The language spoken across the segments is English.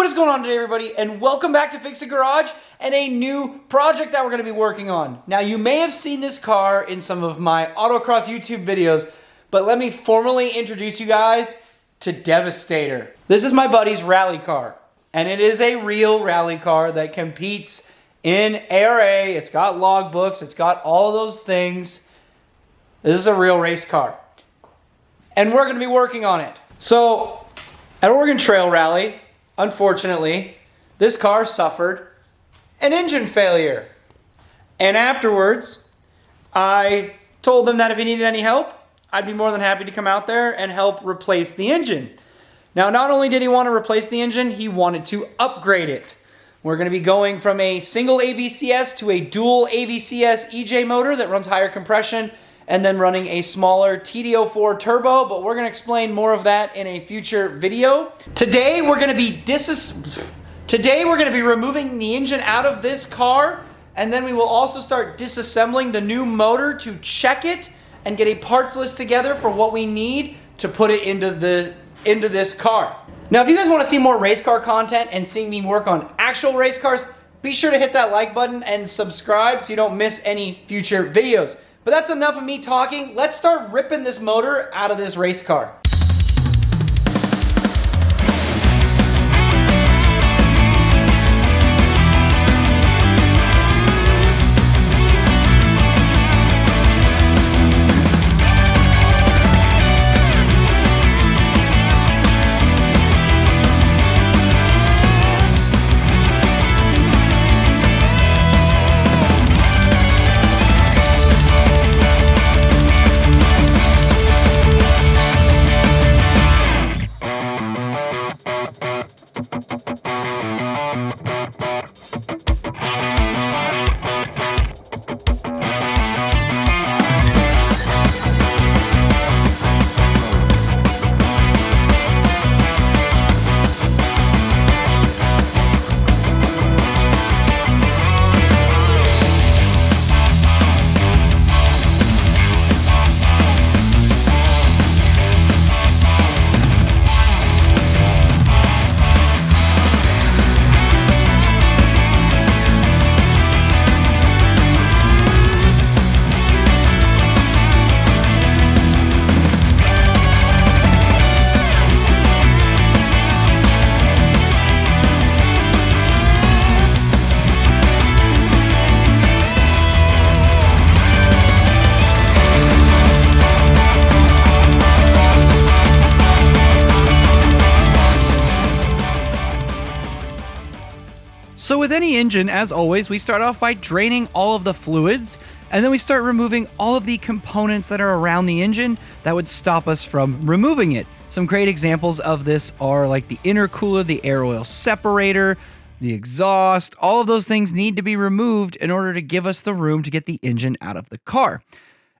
What is going on today, everybody? And welcome back to Fix It Garage and a new project that we're going to be working on. Now, you may have seen this car in some of my autocross YouTube videos, but let me formally introduce you guys to Devastator. This is my buddy's rally car, and it is a real rally car that competes in ARA. It's got logbooks, it's got all of those things. This is a real race car, and we're going to be working on it. So, at Oregon Trail Rally, unfortunately, this car suffered an engine failure. And afterwards, I told him that if he needed any help, I'd be more than happy to come out there and help replace the engine. Now, not only did he want to replace the engine, he wanted to upgrade it. We're going to be going from a single avcs to a dual avcs EJ motor that runs higher compression, and then running a smaller TD04 turbo, but we're going to explain more of that in a future video. Today we're going to be removing the engine out of this car, and then we will also start disassembling the new motor to check it and get a parts list together for what we need to put it into this car. Now, if you guys want to see more race car content and see me work on actual race cars, be sure to hit that like button and subscribe so you don't miss any future videos. But that's enough of me talking. Let's start ripping this motor out of this race car. So with any engine, as always, we start off by draining all of the fluids, and then we start removing all of the components that are around the engine that would stop us from removing it. Some great examples of this are like the intercooler, the air oil separator, the exhaust. All of those things need to be removed in order to give us the room to get the engine out of the car.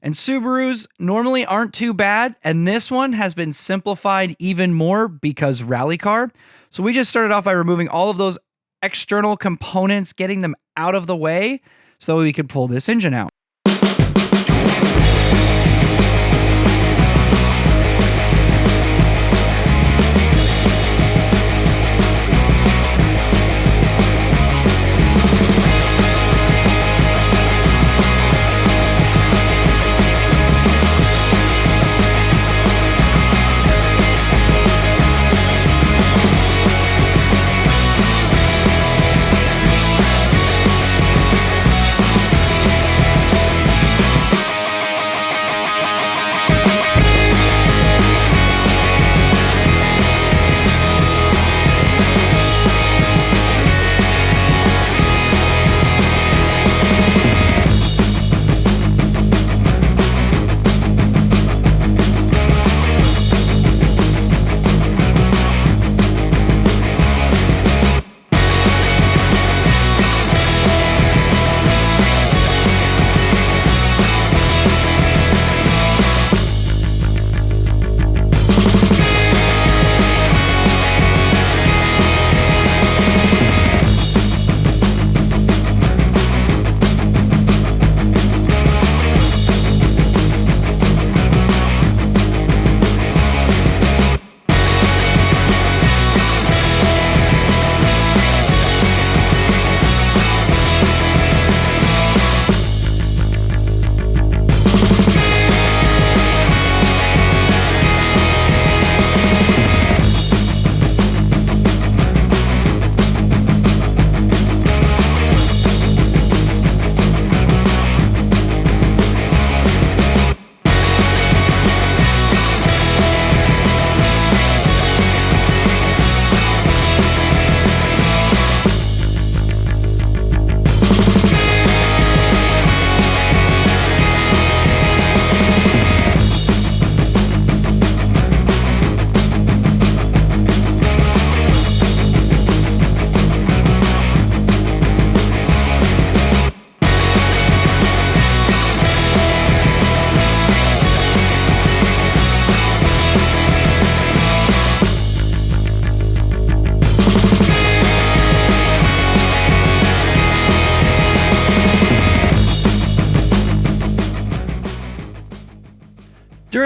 And Subarus normally aren't too bad, and this one has been simplified even more because rally car. So we just started off by removing all of those external components, getting them out of the way so we could pull this engine out.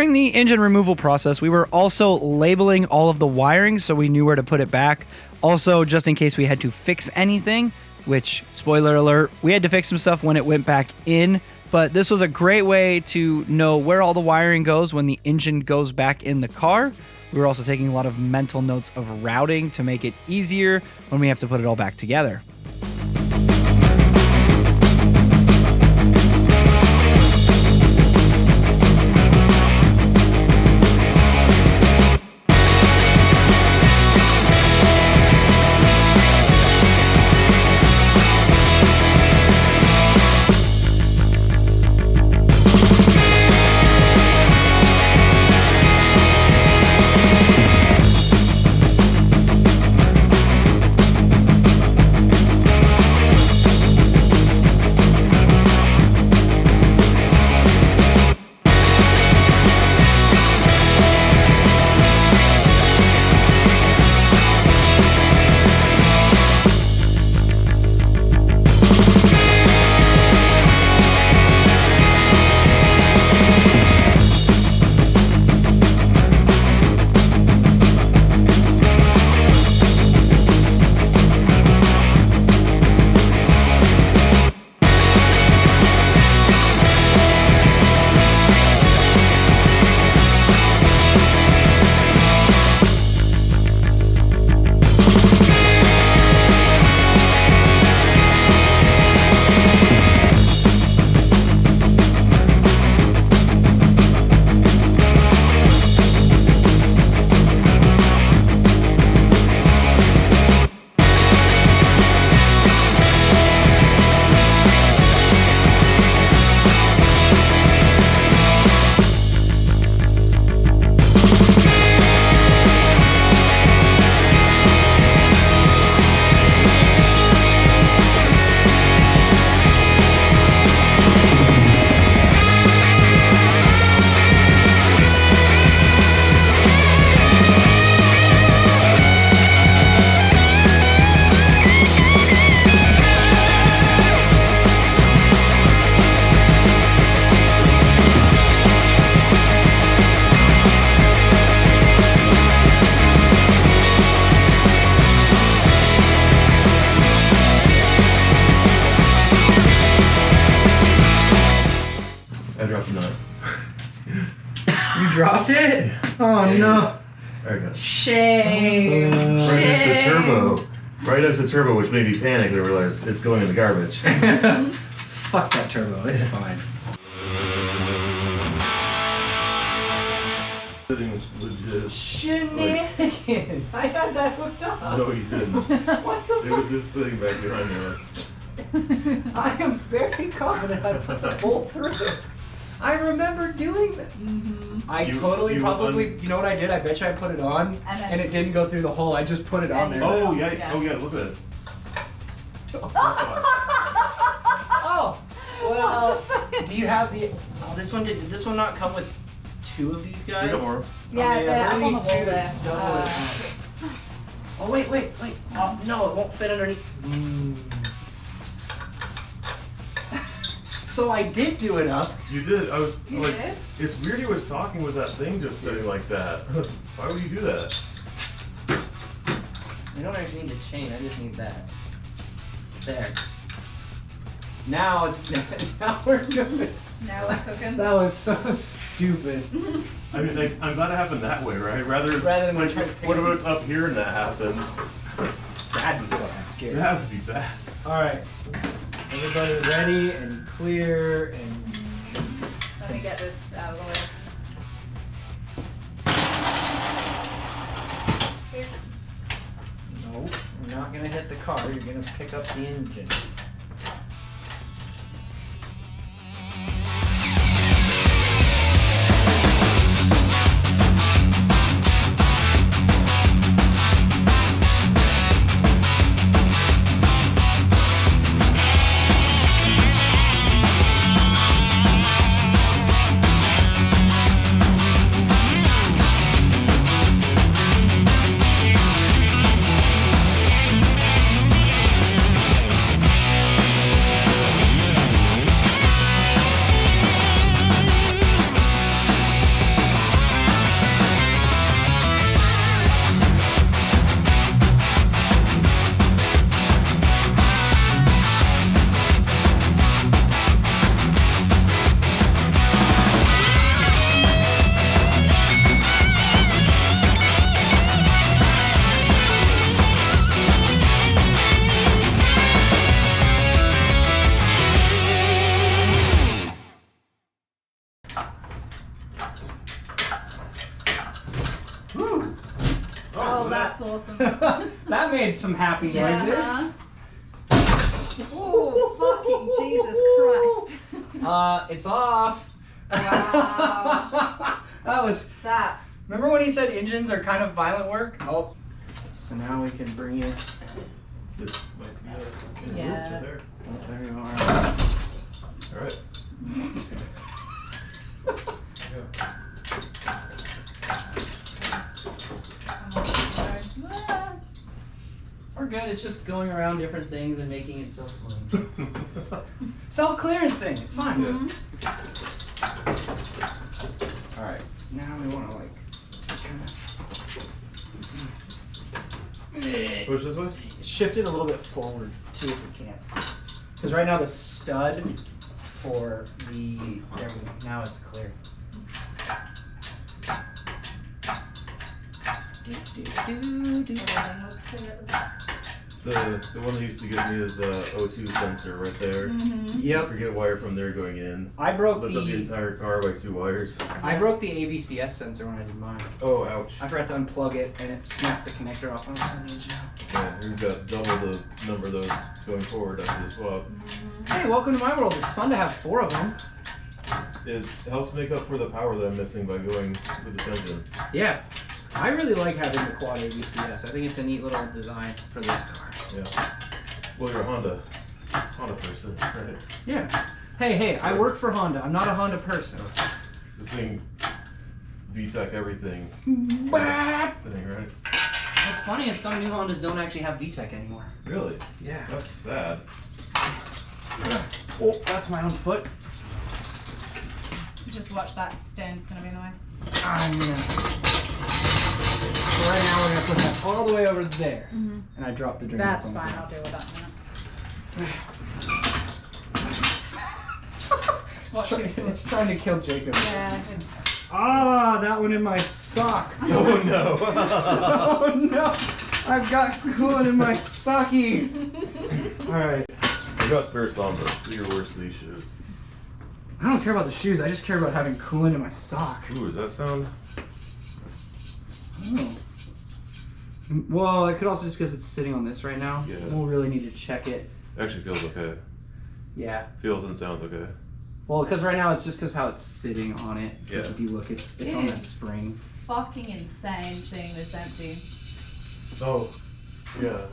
during the engine removal process, we were also labeling all of the wiring so we knew where to put it back. Also, just in case we had to fix anything, which, spoiler alert, we had to fix some stuff when it went back in. But this was a great way to know where all the wiring goes when the engine goes back in the car. We were also taking a lot of mental notes of routing to make it easier when we have to put it all back together. Dropped it? Oh no. There you go. Shame. Right next to the turbo. Right next to the turbo, which made me panic and realize it's going in the garbage. Fuck that turbo, it's fine. Legit. Shenanigans! I had that hooked up. No, you didn't. What the It was just sitting back behind you. I am very confident I put the bolt through it. I remember doing that. I You you know what I did? I bet you I put it on and it didn't go through the hole. I just put it on there. Oh yeah, Yeah. oh yeah, look at it. Oh, well, do you have the, oh, this one did this one not come with two of these guys? We got more. Yeah, Okay, they're I up really on the need wall two to there. double it. Oh, wait. Oh, no, it won't fit underneath. So I did do it up. You did. I was You like, did? it's weird he was talking with that thing just sitting like that. Why would you do that? I don't actually need the chain, I just need that. There. Now it's, now we're good. Now we're cooking. That was so stupid. I mean, like, I'm glad it happened that way, right? Rather than when like, I try to pick what up if it's up here and that happens? That'd be fucking scary. That would be bad. Alright. Everybody ready and clear and... Let me get this out of the way. Here. No, you're not gonna hit the car, you're gonna pick up the engine. made some happy noises. Oh, fucking Jesus Christ. It's off. Wow. That was. That. Remember when he said engines are kind of violent work? Oh. So now we can bring it. This might be a Yeah. right there. Oh, there you are. All right. Ah. We're good. It's just going around different things and making it self-clearing. Self-clearancing. It's fine. Mhm. All right. Now we want to like kind Push this way. of shift it a little bit forward too if we can. Because right now the stud for the there we go. Now it's clear. Everything looks clear at the back. The one that used to get me is O2 sensor right there. Mhm. Yep. Forget wire from there going in. I broke Lift up the the entire car by 2 wires. I broke the AVCS sensor when I did mine. Oh, ouch. I forgot to unplug it and it snapped the connector off when I was on the engine. Yeah, we've got double the number of those going forward after the swap. Hey, welcome to my world. It's fun to have 4 of them. It helps make up for the power that I'm missing by going with this engine. Yeah. I really like having the quad AVCS. I think it's a neat little design for this car. Yeah. Well, you're a Honda person, right? Yeah. Hey, I work for Honda. I'm not a Honda person. This thing, VTEC everything. Bap! Thing, right? What's funny is some new Hondas don't actually have VTEC anymore. Really? Yeah. That's sad. Oh, that's my own foot. Just watch that stand. It's gonna be annoying. I'm gonna. So right now we're gonna put that all the way over there, Mhm. and I dropped the drain. That's on the fine. ground. I'll deal with that in a minute. Watch your foot. It's trying to kill Jacob. Yeah, it's. Ah, that one in my sock. Oh no! Oh no! I've got coolant in my socky. All right. I got spare sawdust. Do your worst of these shoes. I don't care about the shoes. I just care about having coolant in my sock. Ooh, does that sound? Oh. Well, it could also just because it's sitting on this right now. Yeah. We'll really need to check it. Actually feels okay. Yeah. Feels and sounds okay. Well, because right now it's just because how it's sitting on it. Because Yeah. if you look, it's It on that is. spring. Fucking insane seeing this empty. Oh, yeah.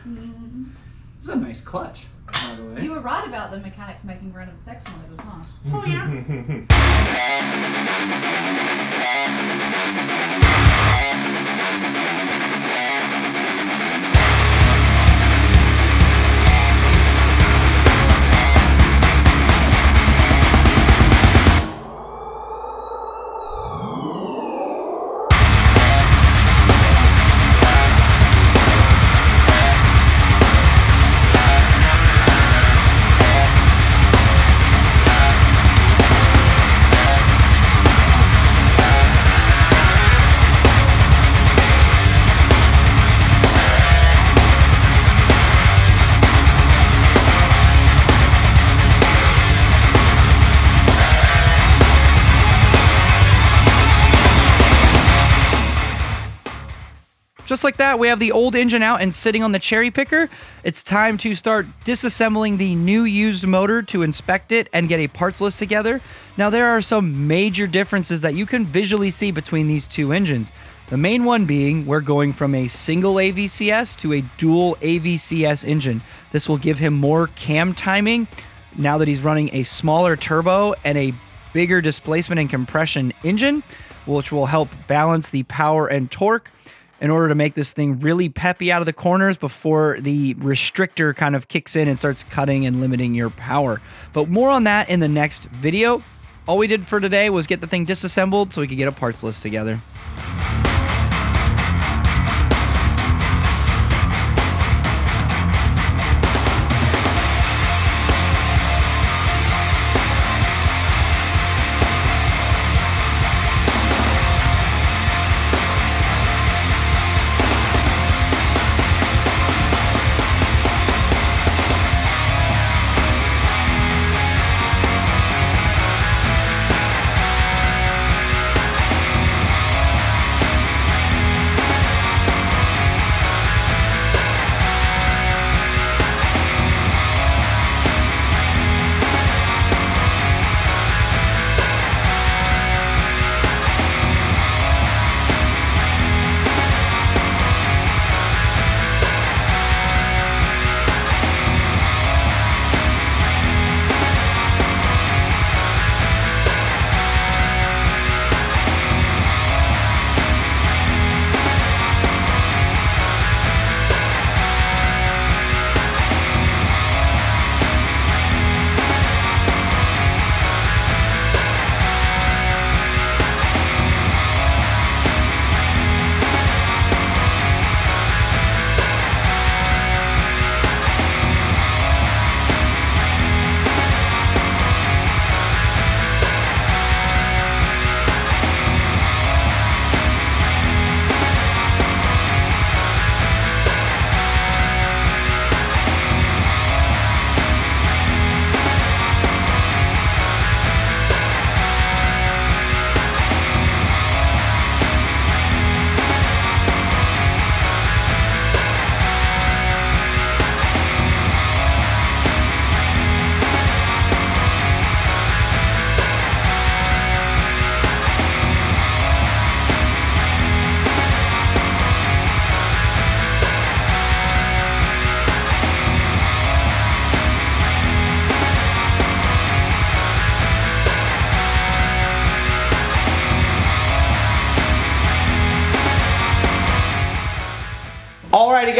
Mm. It's a nice clutch, by the way. You were right about the mechanics making random sex noises, huh? Oh yeah. Just like that, we have the old engine out and sitting on the cherry picker. It's time to start disassembling the new used motor to inspect it and get a parts list together. Now, there are some major differences that you can visually see between these two engines. The main one being we're going from a single AVCS to a dual AVCS engine. This will give him more cam timing now that he's running a smaller turbo and a bigger displacement and compression engine, which will help balance the power and torque in order to make this thing really peppy out of the corners before the restrictor kind of kicks in and starts cutting and limiting your power. But more on that in the next video. All we did for today was get the thing disassembled so we could get a parts list together.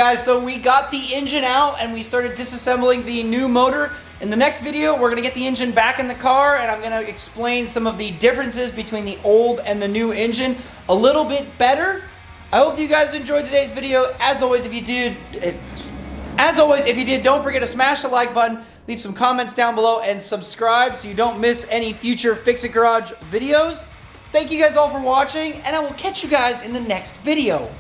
guys, so we got the engine out and we started disassembling the new motor. In the next video, we're gonna get the engine back in the car and I'm gonna explain some of the differences between the old and the new engine a little bit better. I hope you guys enjoyed today's video. As always, if you did, don't forget to smash the like button, leave some comments down below, and subscribe so you don't miss any future Fix It Garage videos. Thank you guys all for watching, and I will catch you guys in the next video.